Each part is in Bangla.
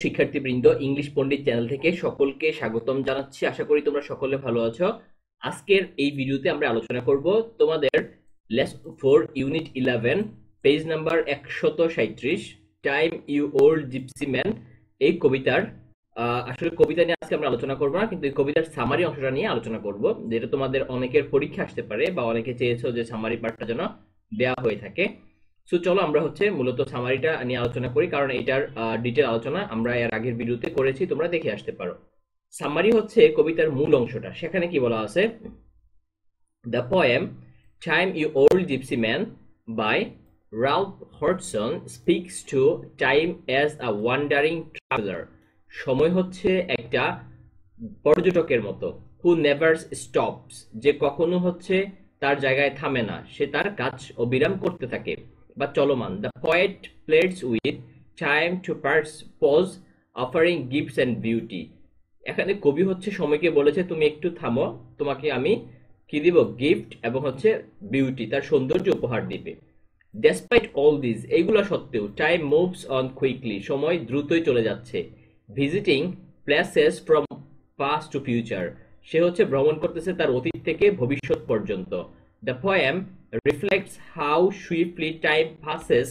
শিক্ষার্থীবৃন্দ, ইংলিশ পণ্ডিত চ্যানেল থেকে সকলকে স্বাগতম জানাচ্ছি। আশা করি তোমরা সকলে ভালো আছো। আজকের এই ভিডিওতে আমরা আলোচনা করব তোমাদের lesson 4 unit 11 page number 137 time you old gypsy man এই কবিতার আসলে কবিতা নিয়ে আজকে আমরা আলোচনা করব না, কিন্তু এই কবিতার সামারি অংশটা নিয়ে আলোচনা করব, যেটা তোমাদের অনেকের পরীক্ষা আসতে পারে বা অনেকে চেয়েছো যে সামারি পার্টটা যেন দেওয়া হয়ে থাকে। সো চলো আমরা মূলত সামারিটা নিয়ে আলোচনা করি, কারণ এটার ডিটেল আলোচনা আমরা এর আগের ভিডিওতে করেছি, তোমরা দেখে আসতে পারো। সামারি হচ্ছে কবিতার মূল অংশটা। সেখানে কি বলা আছে? The poem time you old gypsy man by Ralph Hodgson speaks to time as a wandering traveller. সময় হচ্ছে একটা পর্যটকের মতো, হু নেভার স্টপস, যে কখনো তার জায়গায় থামে না, সে তার কাজ অবিরাম করতে থাকে বা চলমান। The poet pleads with time to pause, offering gifts and beauty. এখানে কবি সময়কে বলেছে তুমি একটু থামো, তোমাকে আমি কি দিব? গিফট এবং বিউটি, তার সৌন্দর্য উপহার দিবে। ডেসপাইট অল দিস, এইগুলা সত্ত্বেও, টাইম মুভস অন কুইকলি, সময় দ্রুতই চলে যাচ্ছে। Visiting places from past to future, সে ভ্রমণ করতেছে তার অতীত থেকে ভবিষ্যৎ পর্যন্ত। The poem reflects how swiftly time passes,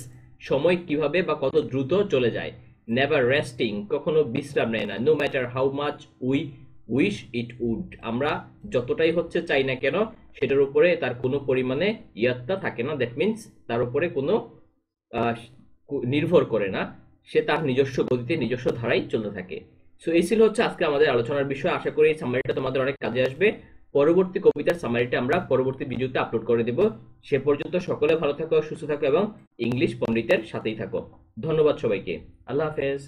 সময় কিভাবে বা কত দ্রুত চলে যায়। নেভার রেস্টিং, কখনো বিশ্রাম নেয় না। No matter how much we wish it would, আমরা যতটাই চাই না কেন সেটার উপরে তার কোনো পরিমাণে ইয়াত্তা থাকে না। দ্যাট মিনস তার উপরে কোনো নির্ভর করে না, সে তার নিজস্ব গতিতে নিজস্ব ধারায় চলতে থাকে। সো এই ছিল আজকে আমাদের আলোচনার বিষয়। আশা করি এই সামারিটা তোমাদের অনেক কাজে আসবে। পরবর্তী কবিতার সামারিটা আমরা পরবর্তী ভিডিওতে আপলোড করে দেব। সে পর্যন্ত সকলে ভালো থাকো, সুস্থ থাকো এবং ইংলিশ পণ্ডিতের সাথেই থাকো। ধন্যবাদ সবাইকে। আল্লাহ হাফেজ।